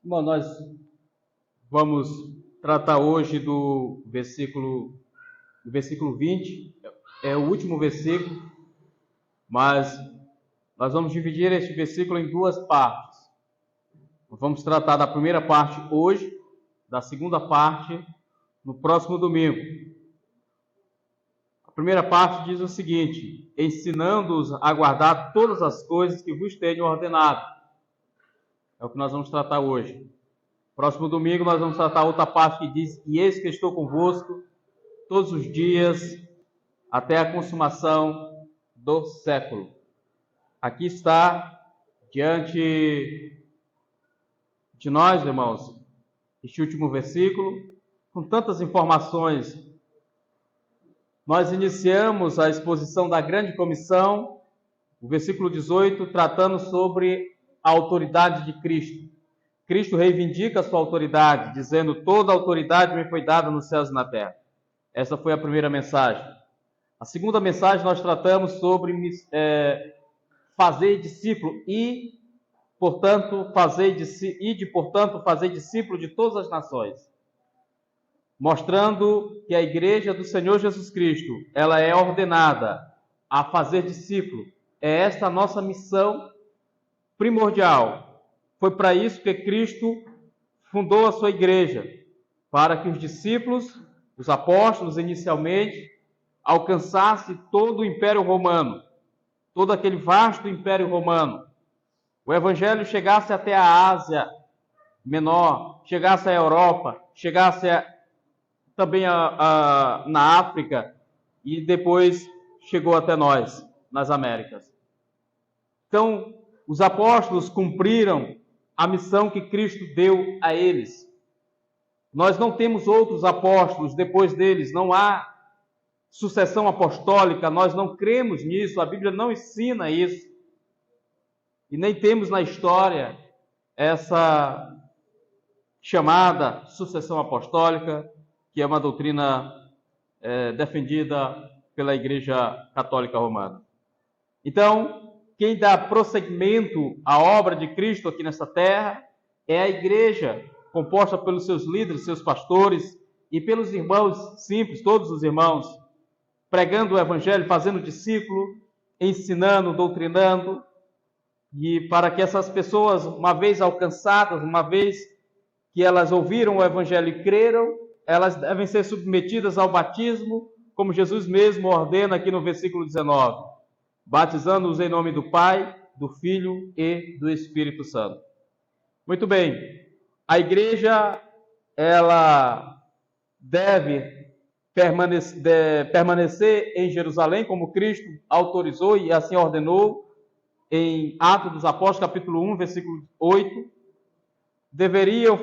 Bom, nós vamos tratar hoje do versículo 20, é o último versículo, mas nós vamos dividir este versículo em duas partes. Vamos tratar da primeira parte hoje, da segunda parte no próximo domingo. A primeira parte diz o seguinte: ensinando-os a guardar todas as coisas que vos tenho ordenado. É o que nós vamos tratar hoje. Próximo domingo nós vamos tratar outra parte que diz: e eis que estou convosco todos os dias até a consumação do século. Aqui está diante de nós, irmãos, este último versículo, com tantas informações. Nós iniciamos a exposição da grande comissão, o versículo 18, tratando sobre a autoridade de Cristo. Cristo reivindica a sua autoridade, dizendo: toda a autoridade me foi dada nos céus e na terra. Essa foi a primeira mensagem. A segunda mensagem nós tratamos sobre fazer discípulo e, portanto, fazer discípulo de todas as nações, mostrando que a igreja do Senhor Jesus Cristo, ela é ordenada a fazer discípulo. É esta a nossa missão primordial. Foi para isso que Cristo fundou a sua igreja, para que os discípulos, os apóstolos inicialmente, alcançassem todo o Império Romano, todo aquele vasto Império Romano. O Evangelho chegasse até a Ásia Menor, chegasse à Europa, chegasse também na África e depois chegou até nós, nas Américas. Então, os apóstolos cumpriram a missão que Cristo deu a eles. Nós não temos outros apóstolos depois deles, não há sucessão apostólica, nós não cremos nisso, a Bíblia não ensina isso. E nem temos na história essa chamada sucessão apostólica, que é uma doutrina defendida pela Igreja Católica Romana. Então, quem dá prosseguimento à obra de Cristo aqui nesta terra é a igreja, composta pelos seus líderes, seus pastores e pelos irmãos simples, todos os irmãos, pregando o Evangelho, fazendo discípulo, ensinando, doutrinando, e para que essas pessoas, uma vez alcançadas, uma vez que elas ouviram o Evangelho e creram, elas devem ser submetidas ao batismo, como Jesus mesmo ordena aqui no versículo 19, batizando-os em nome do Pai, do Filho e do Espírito Santo. Muito bem, a igreja, ela deve permanecer em Jerusalém, como Cristo autorizou e assim ordenou em Atos dos Apóstolos, capítulo 1, versículo 8. Deveriam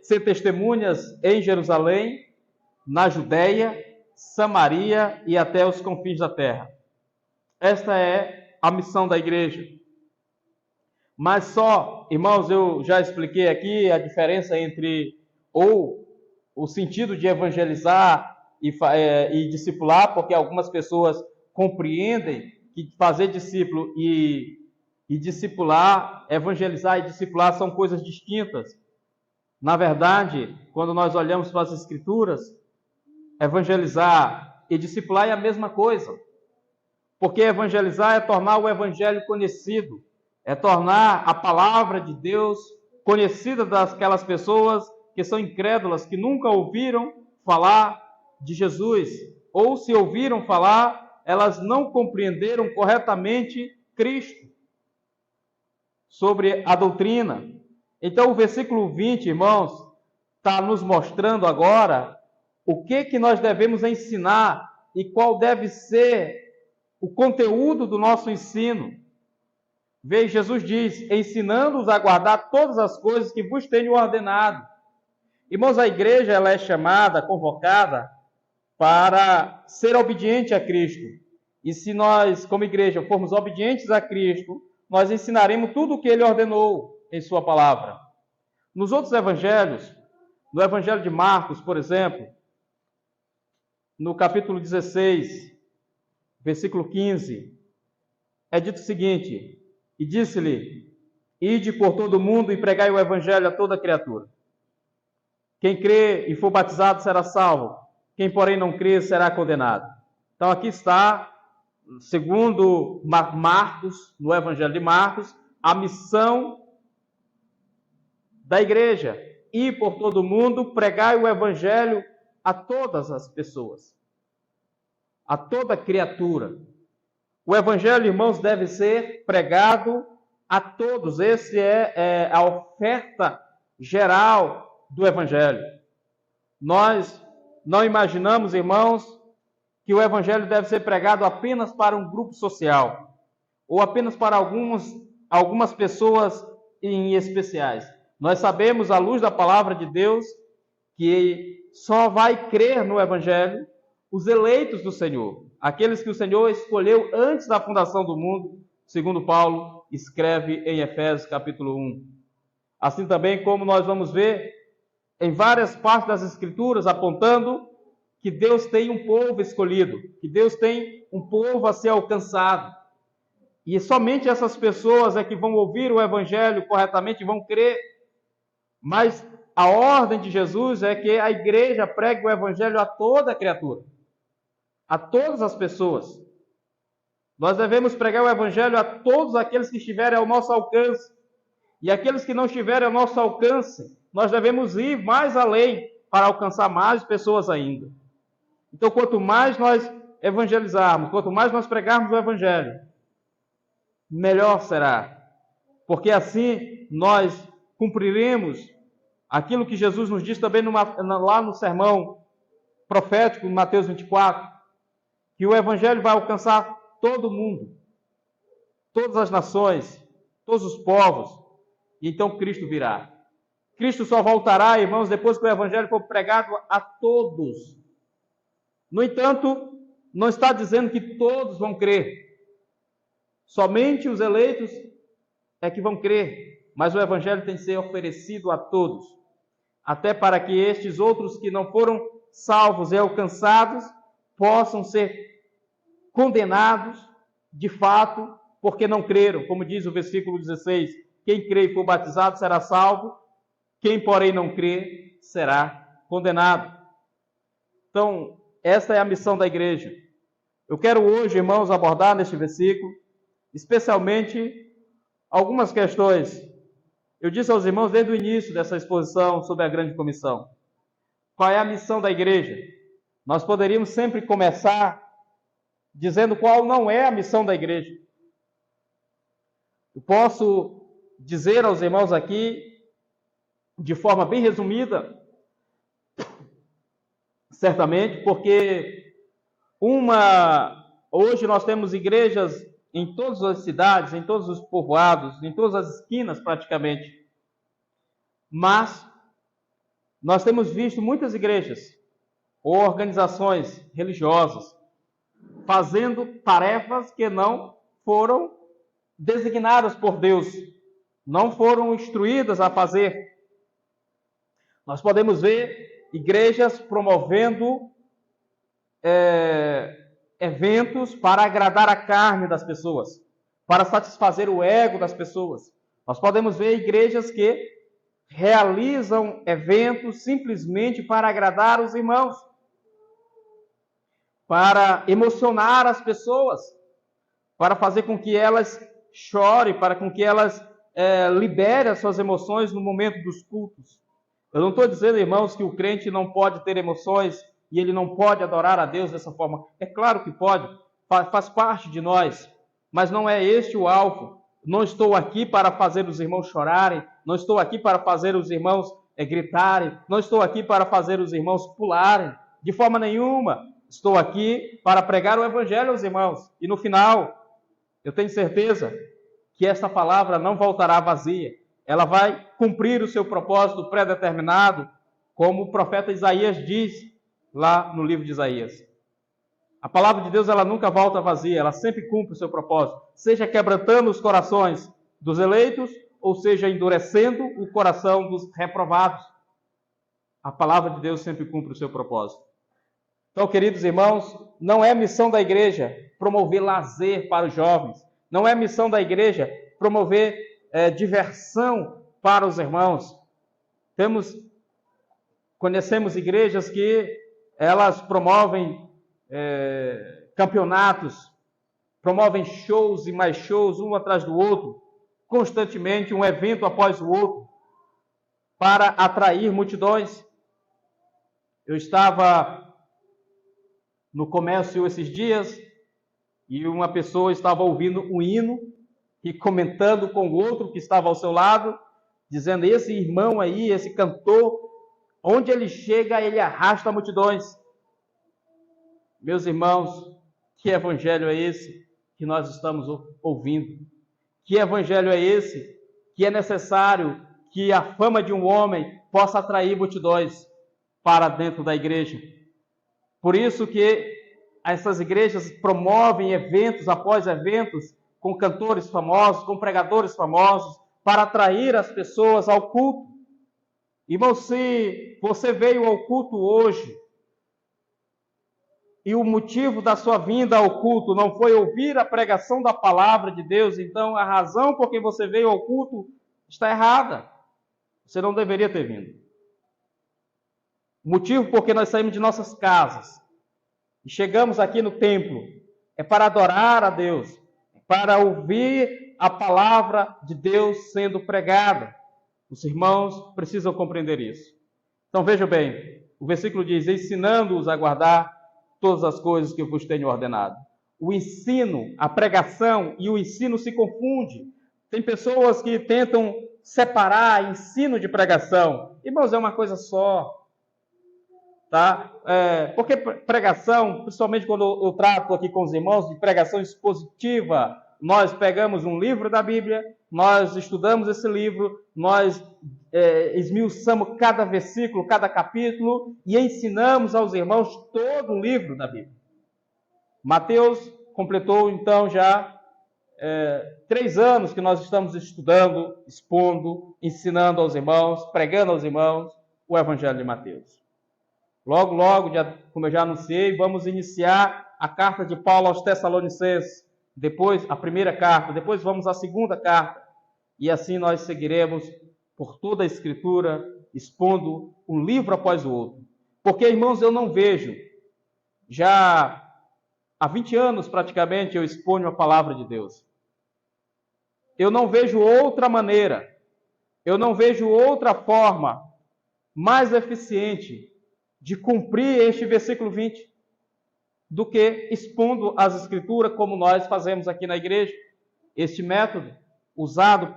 ser testemunhas em Jerusalém, na Judéia, Samaria e até os confins da terra. Esta é a missão da igreja. Mas só, irmãos, eu já expliquei aqui a diferença entre o sentido de evangelizar e discipular, porque algumas pessoas compreendem que fazer discípulo e discipular, evangelizar e discipular são coisas distintas. Na verdade, quando nós olhamos para as Escrituras, evangelizar e discipular é a mesma coisa. Porque evangelizar é tornar o Evangelho conhecido, é tornar a palavra de Deus conhecida daquelas pessoas que são incrédulas, que nunca ouviram falar de Jesus, ou se ouviram falar, elas não compreenderam corretamente Cristo sobre a doutrina. Então, o versículo 20, irmãos, está nos mostrando agora o que nós devemos ensinar e qual deve ser o conteúdo do nosso ensino. Veja, Jesus diz: ensinando-os a guardar todas as coisas que vos tenho ordenado. Irmãos, a igreja, ela é chamada, convocada para ser obediente a Cristo. E se nós, como igreja, formos obedientes a Cristo, nós ensinaremos tudo o que Ele ordenou em sua palavra. Nos outros evangelhos, no evangelho de Marcos, por exemplo, no capítulo 16, versículo 15, é dito o seguinte: e disse-lhe: Ide por todo mundo e pregai o evangelho a toda criatura. Quem crê e for batizado será salvo. Quem, porém, não crê será condenado. Então, aqui está, segundo Marcos, no Evangelho de Marcos, a missão da igreja. Ir por todo mundo, pregai o evangelho a todas as pessoas, a toda criatura. O evangelho, irmãos, deve ser pregado a todos. Essa é a oferta geral do evangelho. Nós não imaginamos, irmãos, que o evangelho deve ser pregado apenas para um grupo social ou apenas para algumas pessoas em especiais. Nós sabemos, à luz da palavra de Deus, que só vai crer no evangelho os eleitos do Senhor, aqueles que o Senhor escolheu antes da fundação do mundo, segundo Paulo escreve em Efésios capítulo 1. Assim também como nós vamos ver em várias partes das Escrituras apontando que Deus tem um povo escolhido, que Deus tem um povo a ser alcançado. E somente essas pessoas é que vão ouvir o evangelho corretamente e vão crer. Mas a ordem de Jesus é que a igreja pregue o evangelho a toda criatura, a todas as pessoas. Nós devemos pregar o evangelho a todos aqueles que estiverem ao nosso alcance. E aqueles que não estiverem ao nosso alcance, nós devemos ir mais além para alcançar mais pessoas ainda. Então, quanto mais nós evangelizarmos, quanto mais nós pregarmos o evangelho, melhor será. Porque assim nós cumpriremos aquilo que Jesus nos diz também lá no sermão profético, em Mateus 24, que o evangelho vai alcançar todo mundo, todas as nações, todos os povos, e então Cristo virá. Cristo só voltará, irmãos, depois que o evangelho for pregado a todos. No entanto, não está dizendo que todos vão crer. Somente os eleitos é que vão crer, mas o evangelho tem que ser oferecido a todos, até para que estes outros que não foram salvos e alcançados possam ser condenados de fato, porque não creram, como diz o versículo 16, quem crê e for batizado será salvo, quem porém não crê será condenado. Então, esta é a missão da igreja. Eu quero hoje, irmãos, abordar neste versículo, especialmente algumas questões. Eu disse aos irmãos desde o início dessa exposição sobre a grande comissão. Qual é a missão da igreja? Nós poderíamos sempre começar dizendo qual não é a missão da igreja. Eu posso dizer aos irmãos aqui, de forma bem resumida, certamente, porque hoje nós temos igrejas em todas as cidades, em todos os povoados, em todas as esquinas praticamente. Mas nós temos visto muitas igrejas ou organizações religiosas fazendo tarefas que não foram designadas por Deus, não foram instruídas a fazer. Nós podemos ver igrejas promovendo eventos para agradar a carne das pessoas, para satisfazer o ego das pessoas. Nós podemos ver igrejas que realizam eventos simplesmente para agradar os irmãos, para emocionar as pessoas, para fazer com que elas chorem, para com que elas liberem as suas emoções no momento dos cultos. Eu não estou dizendo, irmãos, que o crente não pode ter emoções e ele não pode adorar a Deus dessa forma. É claro que pode, faz parte de nós, mas não é este o alvo. Não estou aqui para fazer os irmãos chorarem, não estou aqui para fazer os irmãos gritarem, não estou aqui para fazer os irmãos pularem, de forma nenhuma. Estou aqui para pregar o evangelho aos irmãos. E no final, eu tenho certeza que esta palavra não voltará vazia. Ela vai cumprir o seu propósito pré-determinado, como o profeta Isaías diz lá no livro de Isaías. A palavra de Deus, ela nunca volta vazia, ela sempre cumpre o seu propósito, seja quebrantando os corações dos eleitos, ou seja, endurecendo o coração dos reprovados. A palavra de Deus sempre cumpre o seu propósito. Então, queridos irmãos, não é missão da igreja promover lazer para os jovens, não é missão da igreja promover diversão para os irmãos. Conhecemos igrejas que elas promovem campeonatos, promovem shows e mais shows, um atrás do outro, constantemente, um evento após o outro, para atrair multidões. Eu estava no comércio esses dias e uma pessoa estava ouvindo um hino e comentando com o outro que estava ao seu lado, dizendo: esse irmão aí, esse cantor, onde ele chega, ele arrasta multidões. Meus irmãos, que evangelho é esse que nós estamos ouvindo? Que evangelho é esse que é necessário que a fama de um homem possa atrair multidões para dentro da igreja? Por isso que essas igrejas promovem eventos após eventos, com cantores famosos, com pregadores famosos, para atrair as pessoas ao culto. Irmão, se você veio ao culto hoje e o motivo da sua vinda ao culto não foi ouvir a pregação da palavra de Deus, então a razão por que você veio ao culto está errada. Você não deveria ter vindo. O motivo por que nós saímos de nossas casas e chegamos aqui no templo é para adorar a Deus, para ouvir a palavra de Deus sendo pregada. Os irmãos precisam compreender isso. Então veja bem, o versículo diz: ensinando-os a guardar todas as coisas que eu vos tenho ordenado. O ensino, a pregação e o ensino se confundem. Tem pessoas que tentam separar ensino de pregação. Irmãos, é uma coisa só. Tá? Porque pregação, principalmente quando eu trato aqui com os irmãos de pregação expositiva, nós pegamos um livro da Bíblia, nós estudamos esse livro, nós esmiuçamos cada versículo, cada capítulo e ensinamos aos irmãos todo o livro da Bíblia. Mateus completou então já 3 anos que nós estamos estudando, expondo, ensinando aos irmãos, pregando aos irmãos o Evangelho de Mateus. Logo, como eu já anunciei, vamos iniciar a carta de Paulo aos Tessalonicenses, depois a primeira carta, depois vamos à segunda carta, e assim nós seguiremos por toda a Escritura, expondo um livro após o outro. Porque, irmãos, eu não vejo, já há 20 anos praticamente eu exponho a palavra de Deus. Eu não vejo outra maneira, eu não vejo outra forma mais eficiente de cumprir este versículo 20, do que expondo as Escrituras, como nós fazemos aqui na igreja. Este método, usado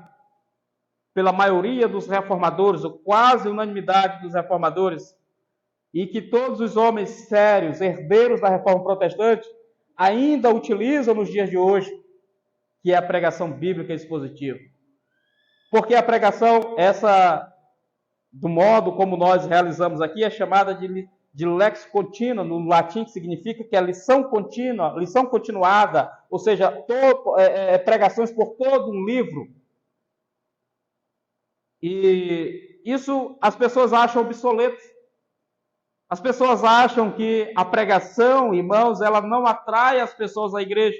pela maioria dos reformadores, ou quase unanimidade dos reformadores, e que todos os homens sérios, herdeiros da reforma protestante, ainda utilizam nos dias de hoje, que é a pregação bíblica expositiva. Porque a pregação, do modo como nós realizamos aqui, é chamada de lex continua, no latim, que significa que é lição contínua, lição continuada, ou seja, pregações por todo um livro. E isso as pessoas acham obsoleto. As pessoas acham que a pregação, irmãos, ela não atrai as pessoas à igreja.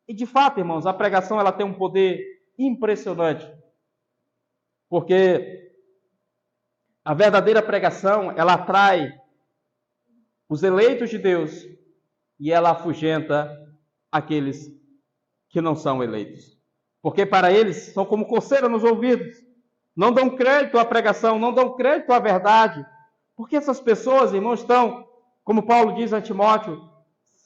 E de fato, irmãos, a pregação ela tem um poder impressionante. Porque a verdadeira pregação, ela atrai os eleitos de Deus e ela afugenta aqueles que não são eleitos. Porque para eles são como coceira nos ouvidos. Não dão crédito à pregação, não dão crédito à verdade. Porque essas pessoas, irmãos, estão, como Paulo diz a Timóteo,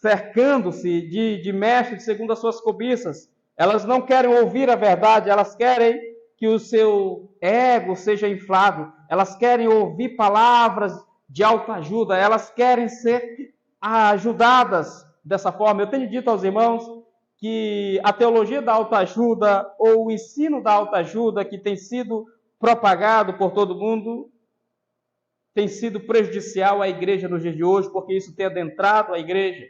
cercando-se de mestres segundo as suas cobiças. Elas não querem ouvir a verdade, elas querem que o seu ego seja inflado. Elas querem ouvir palavras de autoajuda, elas querem ser ajudadas dessa forma. Eu tenho dito aos irmãos que a teologia da autoajuda ou o ensino da autoajuda que tem sido propagado por todo mundo tem sido prejudicial à igreja nos dias de hoje, porque isso tem adentrado a igreja.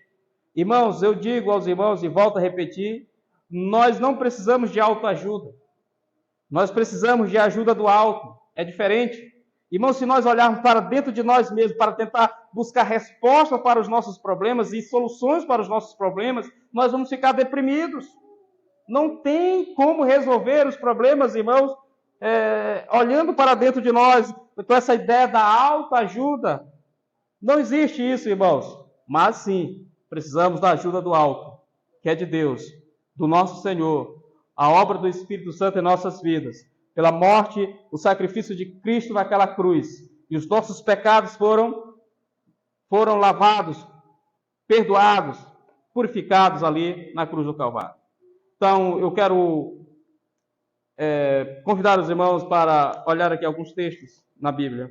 Irmãos, eu digo aos irmãos e volto a repetir, nós não precisamos de autoajuda. Nós precisamos de ajuda do alto. É diferente. Irmãos, se nós olharmos para dentro de nós mesmos, para tentar buscar respostas para os nossos problemas e soluções para os nossos problemas, nós vamos ficar deprimidos. Não tem como resolver os problemas, irmãos, olhando para dentro de nós, com essa ideia da autoajuda. Não existe isso, irmãos. Mas sim, precisamos da ajuda do alto, que é de Deus, do nosso Senhor, a obra do Espírito Santo em nossas vidas, pela morte, o sacrifício de Cristo naquela cruz. E os nossos pecados foram lavados, perdoados, purificados ali na cruz do Calvário. Então, eu quero convidar os irmãos para olhar aqui alguns textos na Bíblia,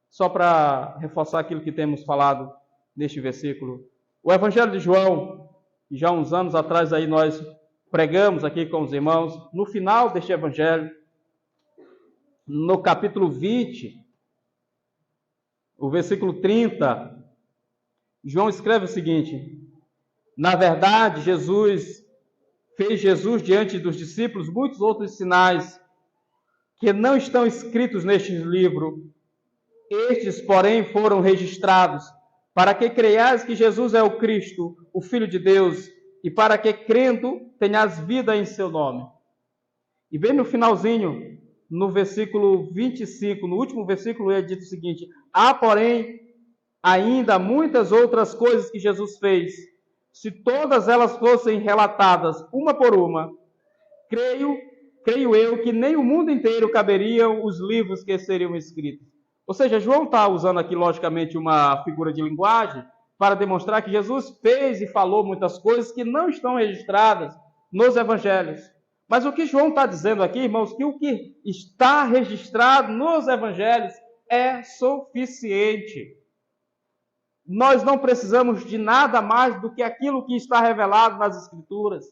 só para reforçar aquilo que temos falado neste versículo. O Evangelho de João, que já uns anos atrás aí nós pregamos aqui com os irmãos, no final deste Evangelho, no capítulo 20, o versículo 30, João escreve o seguinte: na verdade, fez Jesus diante dos discípulos muitos outros sinais que não estão escritos neste livro. Estes, porém, foram registrados para que creiais que Jesus é o Cristo, o Filho de Deus, e para que, crendo, tenhas vida em seu nome. E bem no finalzinho, no versículo 25, no último versículo, é dito o seguinte: há, porém, ainda muitas outras coisas que Jesus fez. Se todas elas fossem relatadas uma por uma, creio eu que nem o mundo inteiro caberiam os livros que seriam escritos. Ou seja, João está usando aqui, logicamente, uma figura de linguagem para demonstrar que Jesus fez e falou muitas coisas que não estão registradas nos evangelhos. Mas o que João está dizendo aqui, irmãos, que o que está registrado nos evangelhos é suficiente. Nós não precisamos de nada mais do que aquilo que está revelado nas Escrituras.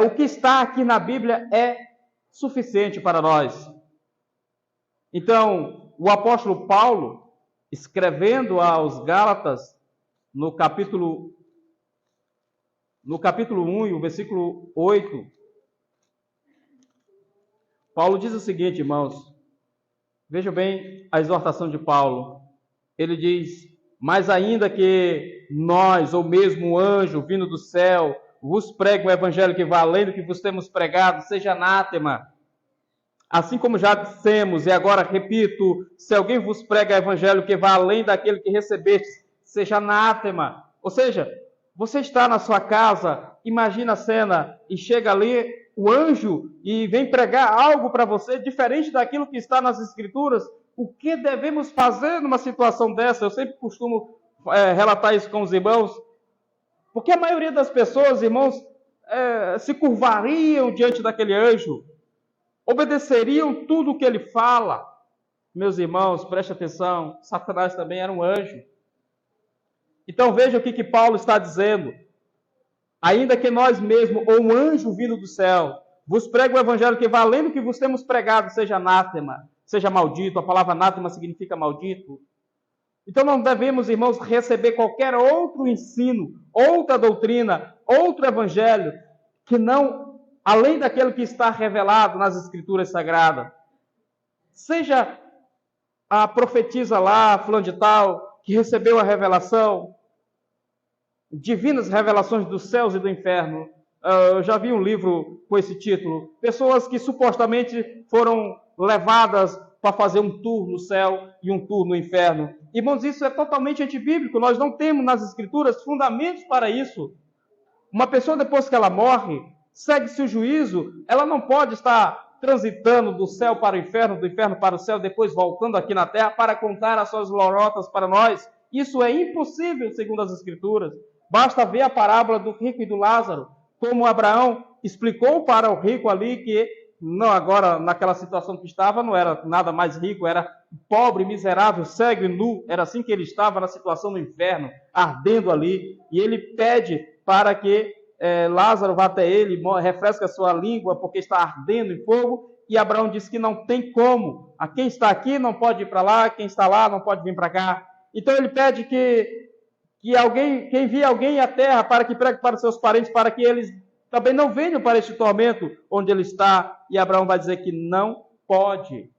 O que está aqui na Bíblia é suficiente para nós. Então, o apóstolo Paulo, escrevendo aos Gálatas, no capítulo 1 e o versículo 8, Paulo diz o seguinte, irmãos, vejam bem a exortação de Paulo. Ele diz: mas ainda que nós, ou mesmo o anjo vindo do céu, vos pregue um evangelho que vá além do que vos temos pregado, seja anátema. Assim como já dissemos, e agora repito, se alguém vos prega evangelho que vá além daquele que recebestes, seja anátema. Ou seja, você está na sua casa, imagina a cena, e chega ali o anjo e vem pregar algo para você diferente daquilo que está nas Escrituras. O que devemos fazer numa situação dessa? Eu sempre costumo relatar isso com os irmãos, porque a maioria das pessoas, irmãos, se curvariam diante daquele anjo, obedeceriam tudo o que ele fala. Meus irmãos, preste atenção, Satanás também era um anjo. Então veja o que Paulo está dizendo. Ainda que nós mesmos, ou um anjo vindo do céu, vos pregue o evangelho que vá além do que vos temos pregado, seja anátema, seja maldito. A palavra anátema significa maldito. Então não devemos, irmãos, receber qualquer outro ensino, outra doutrina, outro evangelho, que não, além daquele que está revelado nas Escrituras Sagradas. Seja a profetisa lá, fulano de tal, que recebeu a revelação, divinas revelações dos céus e do inferno. Eu já vi um livro com esse título. Pessoas que supostamente foram levadas para fazer um tour no céu e um tour no inferno. Irmãos, isso é totalmente antibíblico. Nós não temos nas Escrituras fundamentos para isso. Uma pessoa, depois que ela morre, segue-se o juízo, ela não pode estar transitando do céu para o inferno, do inferno para o céu, depois voltando aqui na terra para contar as suas lorotas para nós. Isso é impossível, segundo as Escrituras. Basta ver a parábola do rico e do Lázaro, como Abraão explicou para o rico ali que, não agora naquela situação que estava, não era nada mais rico, era pobre, miserável, cego e nu, era assim que ele estava na situação do inferno, ardendo ali, e ele pede para que Lázaro vá até ele, refresca a sua língua, porque está ardendo em fogo, e Abraão disse que não tem como, a quem está aqui não pode ir para lá, quem está lá não pode vir para cá. Então ele pede que envie alguém à terra para que pregue para os seus parentes, para que eles também não venham para este tormento onde ele está. E Abraão vai dizer que não pode.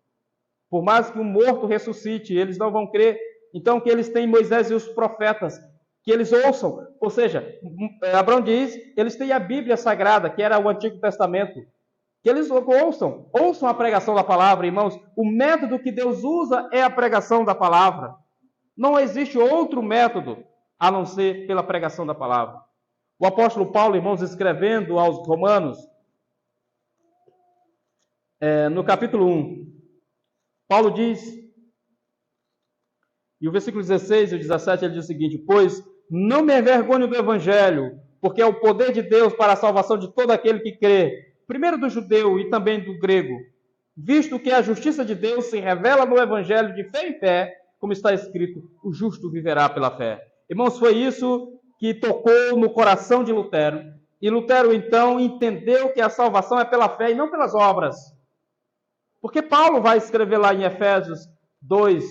Por mais que um morto ressuscite, eles não vão crer. Então, que eles têm Moisés e os profetas. que eles ouçam. Ou seja, Abraão diz, eles têm a Bíblia Sagrada, que era o Antigo Testamento, que eles ouçam a pregação da palavra, irmãos. O método que Deus usa é a pregação da palavra. Não existe outro método a não ser pela pregação da palavra. O apóstolo Paulo, irmãos, escrevendo aos Romanos, no capítulo 1, Paulo diz, e o versículo 16 e o 17, ele diz o seguinte: pois não me envergonho do evangelho, porque é o poder de Deus para a salvação de todo aquele que crê, primeiro do judeu e também do grego, visto que a justiça de Deus se revela no evangelho de fé em fé, como está escrito, o justo viverá pela fé. Irmãos, foi isso que tocou no coração de Lutero, e Lutero então entendeu que a salvação é pela fé e não pelas obras. Porque Paulo vai escrever lá em Efésios 2,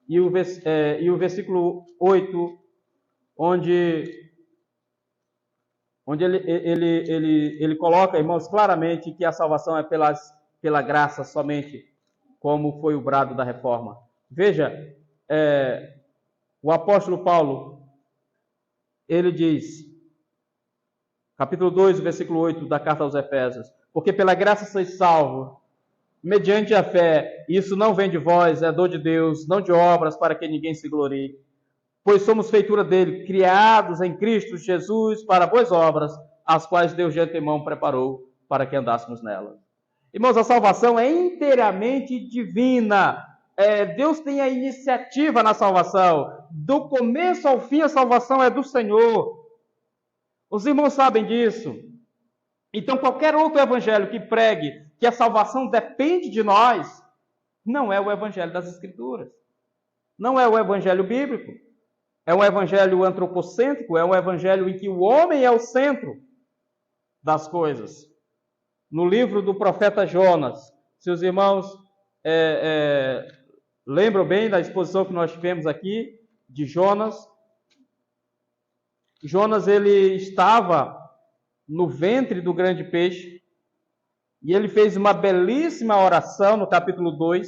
e o versículo 8, onde ele coloca, irmãos, claramente que a salvação é pela graça somente, como foi o brado da reforma. Veja, o apóstolo Paulo, ele diz, capítulo 2, versículo 8 da carta aos Efésios: porque pela graça sois salvos, mediante a fé, isso não vem de vós, é dom de Deus, não de obras, para que ninguém se glorie. Pois somos feitura dele, criados em Cristo Jesus para boas obras, as quais Deus de antemão preparou para que andássemos nelas. Irmãos, a salvação é inteiramente divina. Deus tem a iniciativa na salvação. Do começo ao fim, a salvação é do Senhor. Os irmãos sabem disso. Então, qualquer outro evangelho que pregue que a salvação depende de nós, não é o evangelho das Escrituras. Não é o evangelho bíblico. É um evangelho antropocêntrico, é um evangelho em que o homem é o centro das coisas. No livro do profeta Jonas, se os irmãos lembram bem da exposição que nós tivemos aqui, de Jonas. Jonas, ele estava no ventre do grande peixe, e ele fez uma belíssima oração no capítulo 2,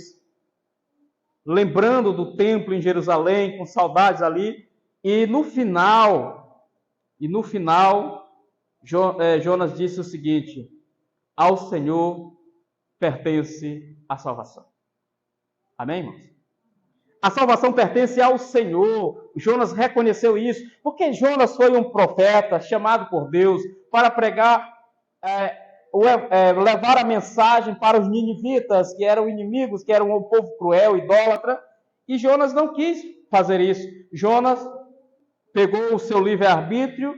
lembrando do templo em Jerusalém, com saudades ali, e no final, Jonas disse o seguinte: ao Senhor pertence a salvação. Amém, irmãos? A salvação pertence ao Senhor. Jonas reconheceu isso, porque Jonas foi um profeta chamado por Deus para pregar, levar a mensagem para os ninivitas, que eram inimigos, que eram um povo cruel, idólatra, e Jonas não quis fazer isso. Jonas pegou o seu livre-arbítrio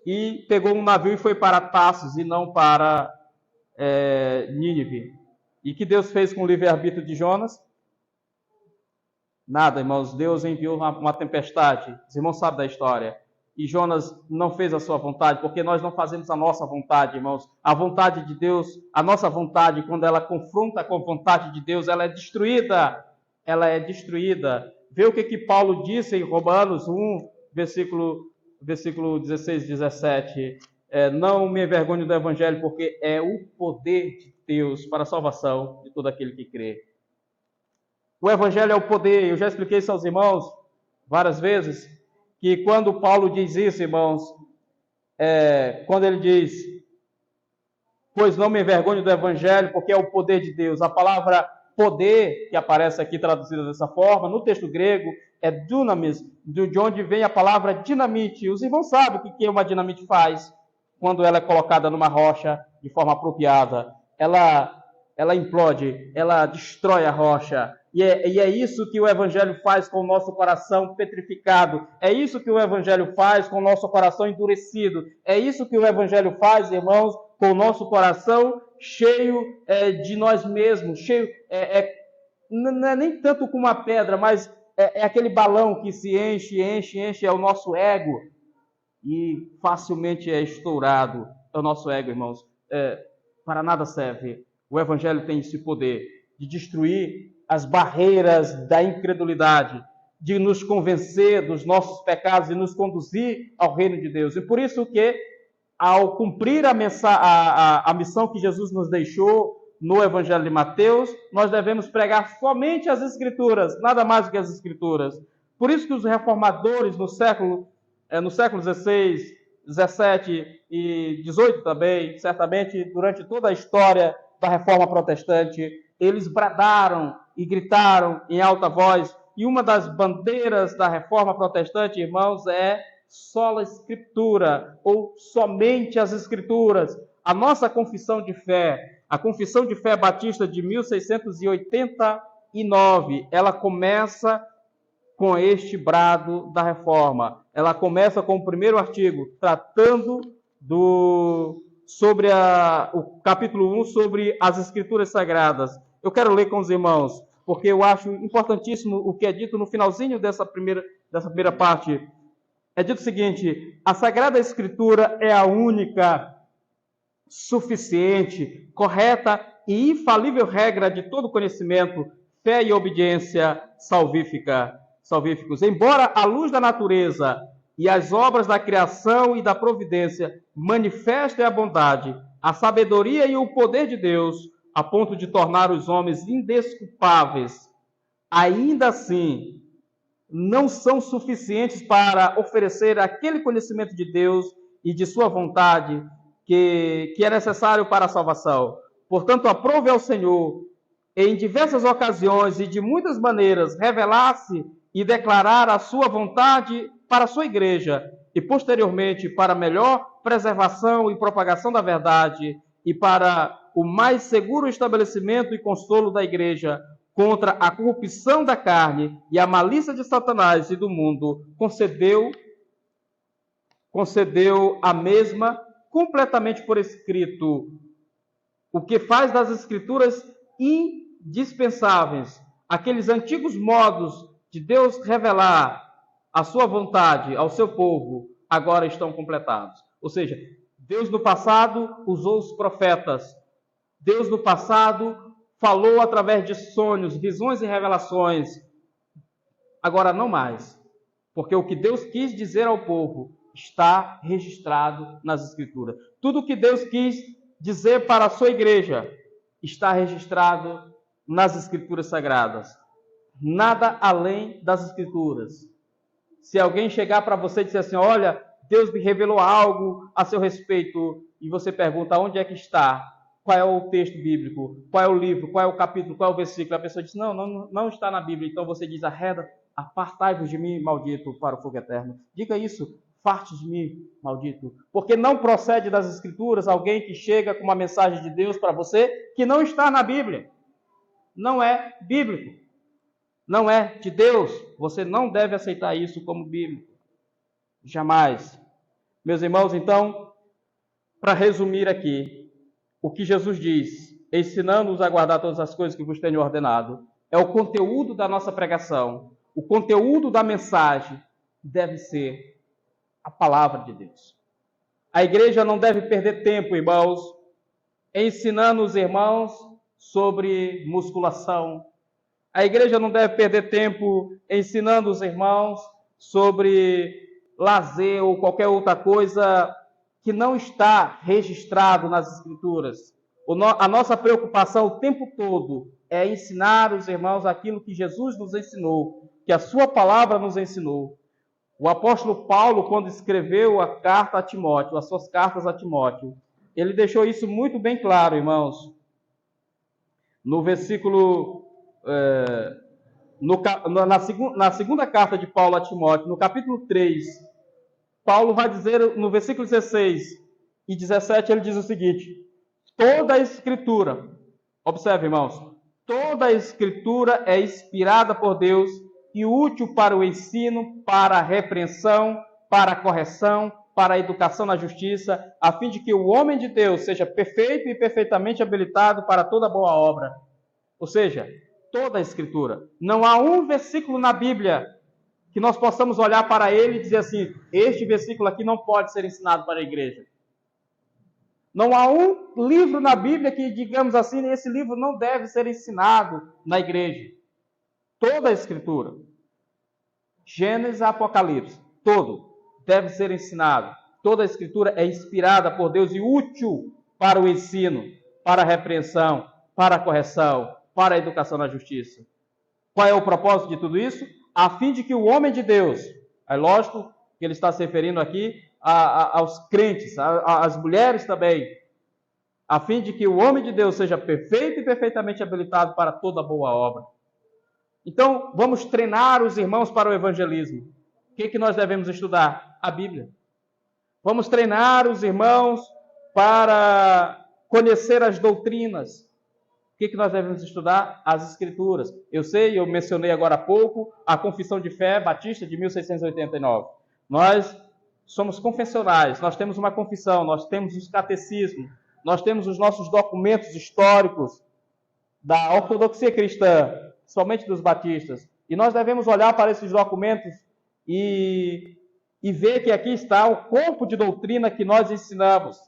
e pegou um navio e foi para Tarsis e não para Nínive. E que Deus fez com o livre-arbítrio de Jonas? Nada, irmãos. Deus enviou uma tempestade. Os irmãos sabem da história. E Jonas não fez a sua vontade, porque nós não fazemos a nossa vontade, irmãos. A vontade de Deus, a nossa vontade, quando ela confronta com a vontade de Deus, ela é destruída. Ela é destruída. Vê o que Paulo disse em Romanos 1, versículo 16 e 17. Não me envergonho do evangelho, porque é o poder de Deus para a salvação de todo aquele que crê. O evangelho é o poder. Eu já expliquei isso aos irmãos várias vezes, que quando Paulo diz isso, irmãos, quando ele diz, pois não me envergonho do evangelho, porque é o poder de Deus. A palavra poder, que aparece aqui traduzida dessa forma, no texto grego, é dunamis, de onde vem a palavra dinamite. Os irmãos sabem o que uma dinamite faz quando ela é colocada numa rocha de forma apropriada. Ela implode, ela destrói a rocha. E é isso que o evangelho faz com o nosso coração petrificado. É isso que o evangelho faz com o nosso coração endurecido. É isso que o evangelho faz, irmãos, com o nosso coração cheio de nós mesmos. Não é nem tanto com uma pedra, mas é aquele balão que se enche, é o nosso ego. E facilmente é estourado. É o nosso ego, irmãos. Para nada serve. O evangelho tem esse poder de destruir as barreiras da incredulidade, de nos convencer dos nossos pecados e nos conduzir ao reino de Deus. E por isso que, ao cumprir a missão que Jesus nos deixou no Evangelho de Mateus, nós devemos pregar somente as Escrituras, nada mais do que as Escrituras. Por isso que os reformadores no século XVI, XVII e XVIII também, certamente durante toda a história da Reforma Protestante, eles bradaram e gritaram em alta voz. E uma das bandeiras da Reforma Protestante, irmãos, é sola Escritura, ou somente as Escrituras. A nossa confissão de fé, a Confissão de Fé Batista de 1689, ela começa com este brado da Reforma. Ela começa com o primeiro artigo, tratando sobre o capítulo 1, sobre as Escrituras Sagradas. Eu quero ler com os irmãos, porque eu acho importantíssimo o que é dito no finalzinho dessa primeira parte. É dito o seguinte: a Sagrada Escritura é a única, suficiente, correta e infalível regra de todo conhecimento, fé e obediência salvíficos. Embora a luz da natureza e as obras da criação e da providência manifestem a bondade, a sabedoria e o poder de Deus, a ponto de tornar os homens indesculpáveis, ainda assim não são suficientes para oferecer aquele conhecimento de Deus e de sua vontade que é necessário para a salvação. Portanto, aprove ao Senhor, em diversas ocasiões e de muitas maneiras, revelar-se e declarar a sua vontade para a sua igreja e, posteriormente, para a melhor preservação e propagação da verdade e para o mais seguro estabelecimento e consolo da igreja contra a corrupção da carne e a malícia de Satanás e do mundo, concedeu a mesma completamente por escrito, o que faz das Escrituras indispensáveis, aqueles antigos modos de Deus revelar a sua vontade ao seu povo, agora estão completados. Ou seja, Deus no passado usou os profetas, Deus no passado falou através de sonhos, visões e revelações, agora não mais, porque o que Deus quis dizer ao povo está registrado nas Escrituras. Tudo o que Deus quis dizer para a sua igreja está registrado nas Escrituras Sagradas. Nada além das Escrituras. Se alguém chegar para você e dizer assim, olha, Deus me revelou algo a seu respeito, e você pergunta onde é que está, qual é o texto bíblico, qual é o livro, qual é o capítulo, qual é o versículo, a pessoa diz, não está na Bíblia. Então você diz, apartai-vos de mim, maldito, para o fogo eterno. Diga isso, fartes de mim, maldito. Porque não procede das Escrituras alguém que chega com uma mensagem de Deus para você que não está na Bíblia. Não é bíblico. Não é de Deus. Você não deve aceitar isso como bíblico. Jamais. Meus irmãos, então, para resumir aqui, o que Jesus diz, ensinando-os a guardar todas as coisas que vos tenho ordenado, é o conteúdo da nossa pregação. O conteúdo da mensagem deve ser a palavra de Deus. A igreja não deve perder tempo, irmãos, ensinando os irmãos sobre musculação. A igreja não deve perder tempo ensinando os irmãos sobre lazer ou qualquer outra coisa que não está registrado nas Escrituras. A nossa preocupação o tempo todo é ensinar os irmãos aquilo que Jesus nos ensinou, que a sua palavra nos ensinou. O apóstolo Paulo, quando escreveu a carta a Timóteo, as suas cartas a Timóteo, ele deixou isso muito bem claro, irmãos. No versículo, na segunda carta de Paulo a Timóteo, no capítulo 3, Paulo vai dizer no versículo 16 e 17, ele diz o seguinte, toda a Escritura, observe, irmãos, toda a Escritura é inspirada por Deus e útil para o ensino, para a repreensão, para a correção, para a educação na justiça, a fim de que o homem de Deus seja perfeito e perfeitamente habilitado para toda boa obra. Ou seja, toda a Escritura. Não há um versículo na Bíblia que nós possamos olhar para ele e dizer assim, este versículo aqui não pode ser ensinado para a igreja. Não há um livro na Bíblia que, digamos assim, esse livro não deve ser ensinado na igreja. Toda a Escritura, Gênesis a Apocalipse, todo deve ser ensinado. Toda a Escritura é inspirada por Deus e útil para o ensino, para a repreensão, para a correção, para a educação na justiça. Qual é o propósito de tudo isso? a fim de que o homem de Deus, é lógico que ele está se referindo aqui aos crentes, às mulheres também, a fim de que o homem de Deus seja perfeito e perfeitamente habilitado para toda boa obra. Então, vamos treinar os irmãos para o evangelismo. O que nós devemos estudar? A Bíblia. Vamos treinar os irmãos para conhecer as doutrinas. O que nós devemos estudar? As Escrituras. Eu sei, eu mencionei agora há pouco, a Confissão de Fé Batista de 1689. Nós somos confessionais, nós temos uma confissão, nós temos os catecismos, nós temos os nossos documentos históricos da ortodoxia cristã, somente dos batistas. E nós devemos olhar para esses documentos e ver que aqui está o corpo de doutrina que nós ensinamos.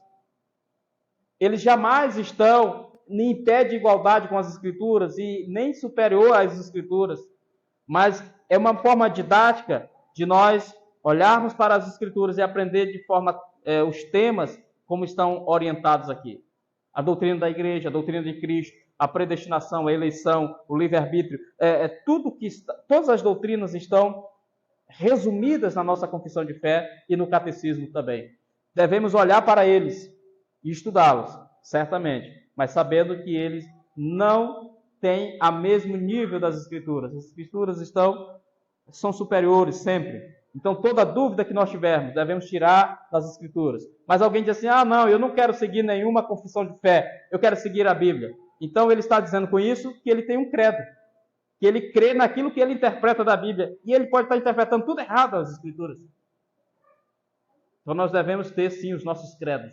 Eles jamais estão em pé de igualdade com as Escrituras e nem superior às Escrituras, mas é uma forma didática de nós olharmos para as Escrituras e aprender de forma os temas como estão orientados aqui. A doutrina da igreja, a doutrina de Cristo, a predestinação, a eleição, o livre-arbítrio, todas as doutrinas estão resumidas na nossa confissão de fé e no catecismo também. Devemos olhar para eles e estudá-los, certamente, mas sabendo que eles não têm o mesmo nível das Escrituras. As Escrituras são superiores sempre. Então, toda dúvida que nós tivermos, devemos tirar das Escrituras. Mas alguém diz assim, não, eu não quero seguir nenhuma confissão de fé, eu quero seguir a Bíblia. Então, ele está dizendo com isso que ele tem um credo, que ele crê naquilo que ele interpreta da Bíblia, e ele pode estar interpretando tudo errado as Escrituras. Então, nós devemos ter, sim, os nossos credos,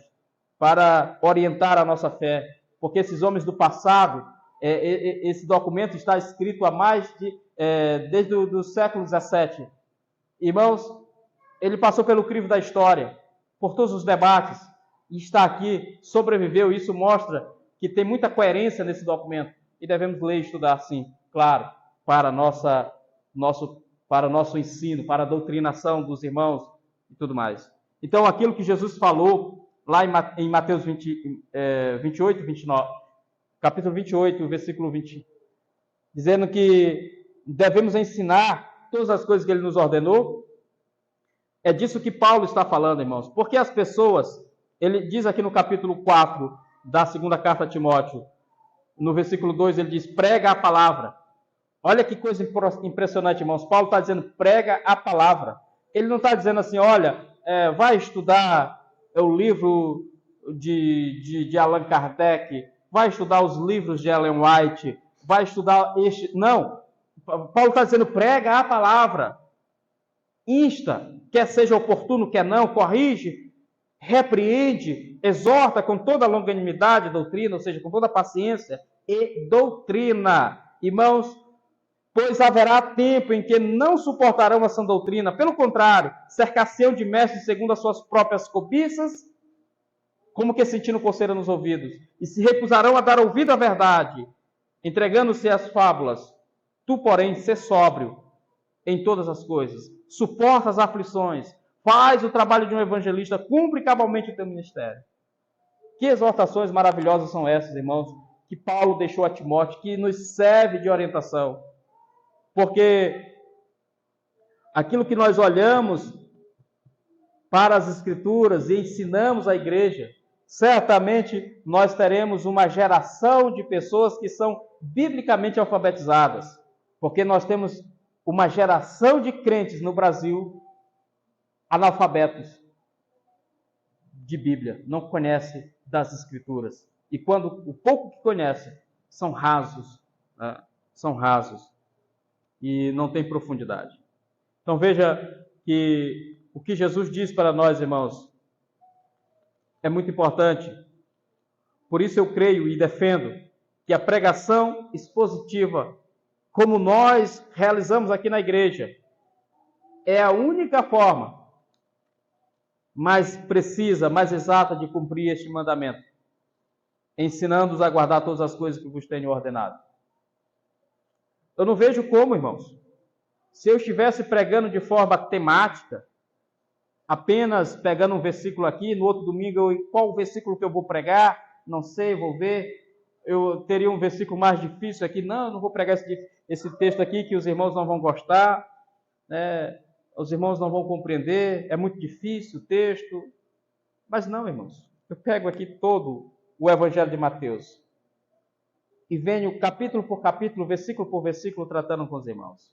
para orientar a nossa fé, porque esses homens do passado, esse documento está escrito há desde o século XVII. Irmãos, ele passou pelo crivo da história, por todos os debates, e está aqui, sobreviveu. Isso mostra que tem muita coerência nesse documento, e devemos ler e estudar, sim, claro, para nosso ensino, para a doutrinação dos irmãos e tudo mais. Então, aquilo que Jesus falou lá em Mateus 28, 29, capítulo 28, versículo 20, dizendo que devemos ensinar todas as coisas que ele nos ordenou. É disso que Paulo está falando, irmãos. Porque as pessoas, ele diz aqui no capítulo 4 da segunda carta a Timóteo, no versículo 2, ele diz, prega a palavra. Olha que coisa impressionante, irmãos. Paulo está dizendo, prega a palavra. Ele não está dizendo assim, olha, vai estudar o livro de Allan Kardec, vai estudar os livros de Ellen White, vai estudar Não. Paulo está dizendo, prega a palavra. Insta, quer seja oportuno, quer não, corrige, repreende, exorta com toda a longanimidade, doutrina, ou seja, com toda a paciência e doutrina. Irmãos, pois haverá tempo em que não suportarão a sã doutrina, pelo contrário, cercar-se-ão de mestres segundo as suas próprias cobiças, como que sentindo coceira nos ouvidos, e se recusarão a dar ouvido à verdade, entregando-se às fábulas. Tu, porém, sê sóbrio em todas as coisas, suporta as aflições, faz o trabalho de um evangelista, cumpre cabalmente o teu ministério. Que exortações maravilhosas são essas, irmãos, que Paulo deixou a Timóteo, que nos serve de orientação. Porque aquilo que nós olhamos para as Escrituras e ensinamos à igreja, certamente nós teremos uma geração de pessoas que são biblicamente alfabetizadas. Porque nós temos uma geração de crentes no Brasil analfabetos de Bíblia, não conhece das Escrituras. E quando o pouco que conhece, são rasos, né? São rasos e não tem profundidade. Então veja que o que Jesus diz para nós, irmãos, é muito importante. Por isso eu creio e defendo que a pregação expositiva, como nós realizamos aqui na igreja, é a única forma mais precisa, mais exata de cumprir este mandamento, ensinando-os a guardar todas as coisas que vos tenho ordenado. Eu não vejo como, irmãos, se eu estivesse pregando de forma temática, apenas pegando um versículo aqui, no outro domingo, qual o versículo que eu vou pregar? Não sei, vou ver. Eu teria um versículo mais difícil aqui. Não vou pregar esse texto aqui que os irmãos não vão gostar. né, os irmãos não vão compreender, é muito difícil o texto. Mas não, irmãos. Eu pego aqui todo o Evangelho de Mateus e venho capítulo por capítulo, versículo por versículo, tratando com os irmãos,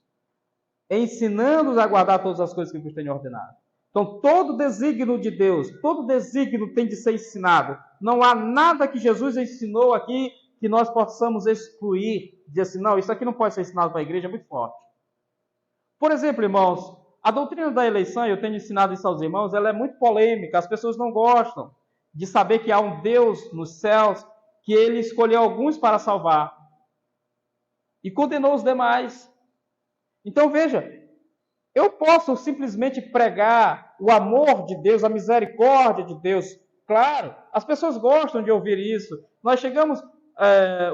ensinando-os a guardar todas as coisas que vos tenho ordenado. Então, todo desígnio de Deus, todo desígnio tem de ser ensinado. Não há nada que Jesus ensinou aqui que nós possamos excluir, dizer assim, não, isso aqui não pode ser ensinado para a igreja, é muito forte. Por exemplo, irmãos, a doutrina da eleição, eu tenho ensinado isso aos irmãos, ela é muito polêmica, as pessoas não gostam de saber que há um Deus nos céus, que ele escolheu alguns para salvar e condenou os demais. Então veja, eu posso simplesmente pregar o amor de Deus, a misericórdia de Deus. Claro, as pessoas gostam de ouvir isso. Nós chegamos,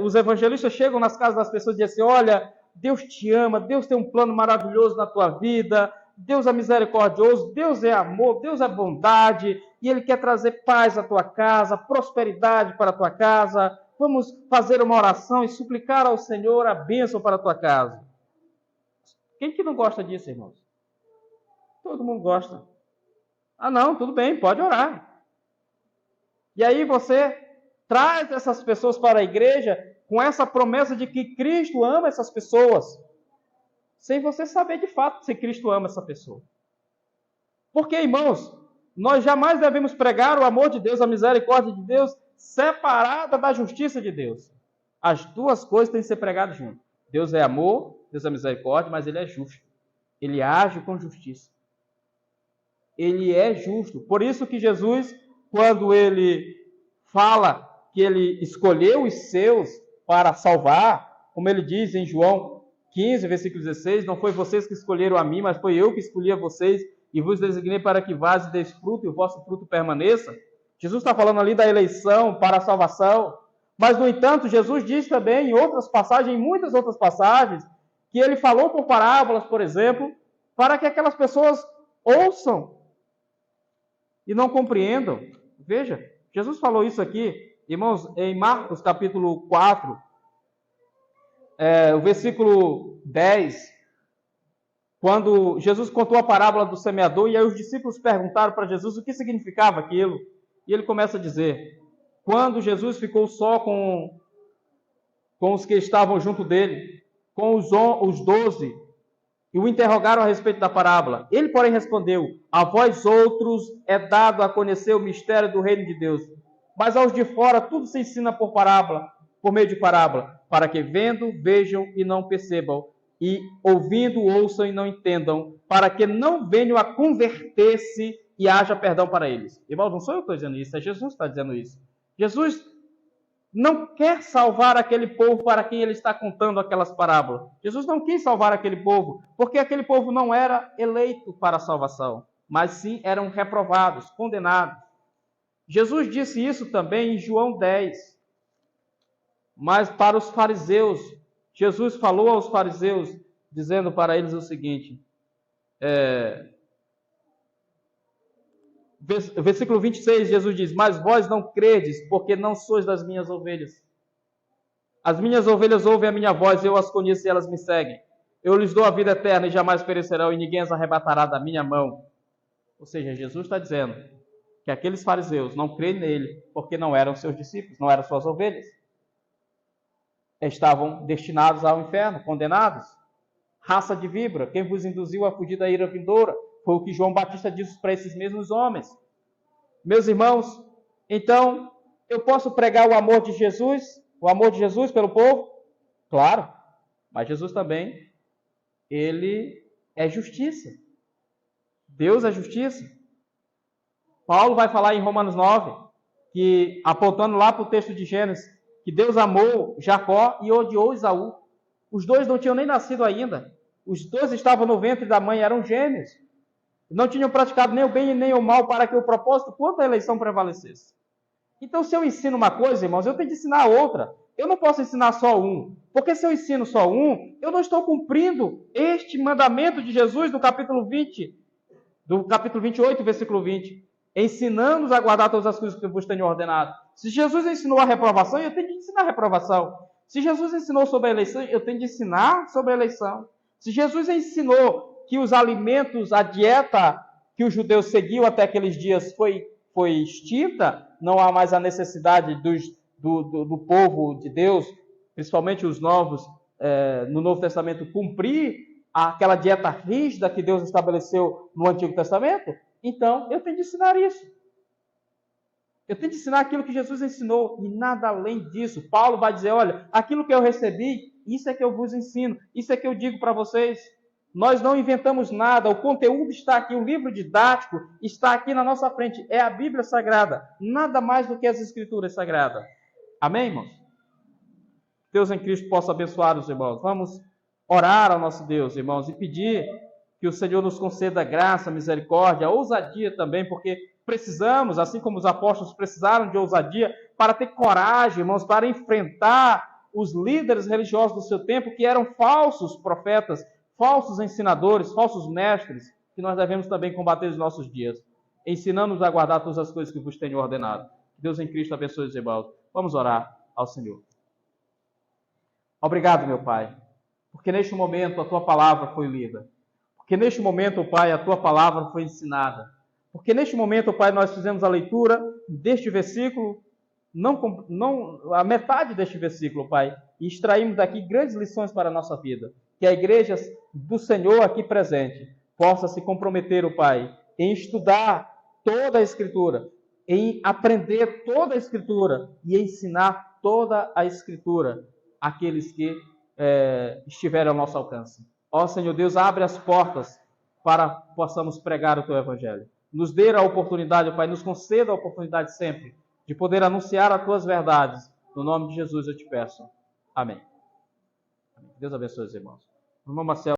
os evangelistas chegam nas casas das pessoas e dizem assim, olha, Deus te ama, Deus tem um plano maravilhoso na tua vida, Deus é misericordioso, Deus é amor, Deus é bondade, e Ele quer trazer paz à tua casa, prosperidade para a tua casa. Vamos fazer uma oração e suplicar ao Senhor a bênção para a tua casa. Quem que não gosta disso, irmãos? Todo mundo gosta. Ah, não, tudo bem, pode orar. E aí você traz essas pessoas para a igreja com essa promessa de que Cristo ama essas pessoas, sem você saber de fato se Cristo ama essa pessoa. Porque, irmãos, nós jamais devemos pregar o amor de Deus, a misericórdia de Deus, separada da justiça de Deus. As duas coisas têm que ser pregadas juntas. Deus é amor, Deus é misericórdia, mas Ele é justo. Ele age com justiça. Ele é justo. Por isso que Jesus, quando Ele fala que Ele escolheu os seus para salvar, como Ele diz em João 15, versículo 16, não foi vocês que escolheram a mim, mas foi eu que escolhi a vocês e vos designei para que vás e deis fruto e o vosso fruto permaneça. Jesus está falando ali da eleição para a salvação. Mas, no entanto, Jesus diz também em outras passagens, em muitas outras passagens, que Ele falou por parábolas, por exemplo, para que aquelas pessoas ouçam e não compreendam. Veja, Jesus falou isso aqui, irmãos, em Marcos capítulo 4, o versículo 10, quando Jesus contou a parábola do semeador, e aí os discípulos perguntaram para Jesus o que significava aquilo, e ele começa a dizer, quando Jesus ficou só com os que estavam junto dele, com os 12, e o interrogaram a respeito da parábola. Ele, porém, respondeu, a vós outros é dado a conhecer o mistério do reino de Deus, mas aos de fora tudo se ensina por parábola, por meio de parábola, para que vendo, vejam e não percebam, e ouvindo, ouçam e não entendam, para que não venham a converter-se e haja perdão para eles. Irmãos, não sou eu que estou dizendo isso, é Jesus que está dizendo isso. Jesus não quer salvar aquele povo para quem ele está contando aquelas parábolas. Jesus não quis salvar aquele povo, porque aquele povo não era eleito para a salvação, mas sim eram reprovados, condenados. Jesus disse isso também em João 10. Mas para os fariseus, Jesus falou aos fariseus, dizendo para eles o seguinte, versículo 26, Jesus diz, mas vós não credes, porque não sois das minhas ovelhas. As minhas ovelhas ouvem a minha voz, eu as conheço e elas me seguem. Eu lhes dou a vida eterna e jamais perecerão, e ninguém as arrebatará da minha mão. Ou seja, Jesus está dizendo que aqueles fariseus não creem nele, porque não eram seus discípulos, não eram suas ovelhas. Estavam destinados ao inferno, condenados. Raça de víbora, quem vos induziu a fugir da ira vindoura? Foi o que João Batista disse para esses mesmos homens. Meus irmãos, então, eu posso pregar o amor de Jesus pelo povo? Claro, mas Jesus também, ele é justiça. Deus é justiça. Paulo vai falar em Romanos 9, que apontando lá para o texto de Gênesis, que Deus amou Jacó e odiou Esaú. Os dois não tinham nem nascido ainda. Os dois estavam no ventre da mãe, eram gêmeos. Não tinham praticado nem o bem nem o mal para que o propósito quanto à eleição prevalecesse. Então, se eu ensino uma coisa, irmãos, eu tenho que ensinar outra. Eu não posso ensinar só um. Porque se eu ensino só um, eu não estou cumprindo este mandamento de Jesus do capítulo 28, versículo 20. Ensinando-os a guardar todas as coisas que eu vos tenho ordenado. Se Jesus ensinou a reprovação, eu tenho que ensinar a reprovação. Se Jesus ensinou sobre a eleição, eu tenho que ensinar sobre a eleição. Se Jesus ensinou que os alimentos, a dieta que os judeus seguiam até aqueles dias foi extinta, não há mais a necessidade do povo de Deus, principalmente os novos, no Novo Testamento, cumprir aquela dieta rígida que Deus estabeleceu no Antigo Testamento. Então, eu tenho de ensinar isso. Eu tenho de ensinar aquilo que Jesus ensinou e nada além disso. Paulo vai dizer, olha, aquilo que eu recebi, isso é que eu vos ensino, isso é que eu digo para vocês. Nós não inventamos nada, o conteúdo está aqui, o livro didático está aqui na nossa frente. É a Bíblia Sagrada, nada mais do que as Escrituras Sagradas. Amém, irmãos? Deus em Cristo possa abençoar os irmãos. Vamos orar ao nosso Deus, irmãos, e pedir que o Senhor nos conceda graça, misericórdia, ousadia também, porque precisamos, assim como os apóstolos precisaram de ousadia, para ter coragem, irmãos, para enfrentar os líderes religiosos do seu tempo, que eram falsos profetas, falsos ensinadores, falsos mestres, que nós devemos também combater nos nossos dias, ensinando-nos a guardar todas as coisas que vos tenho ordenado. Que Deus em Cristo abençoe os irmãos. Vamos orar ao Senhor. Obrigado, meu Pai, porque neste momento a Tua palavra foi lida. Porque neste momento, Pai, a Tua palavra foi ensinada. Porque neste momento, Pai, nós fizemos a leitura deste versículo, não a metade deste versículo, Pai, e extraímos daqui grandes lições para a nossa vida. Que a igreja do Senhor aqui presente possa se comprometer, Pai, em estudar toda a Escritura, em aprender toda a Escritura e ensinar toda a Escritura àqueles que estiverem ao nosso alcance. Ó Senhor Deus, abre as portas para possamos pregar o Teu Evangelho. Nos dê a oportunidade, Pai, nos conceda a oportunidade sempre de poder anunciar as Tuas verdades. No nome de Jesus eu te peço. Amém. Deus abençoe os irmãos. Irmão Marcelo.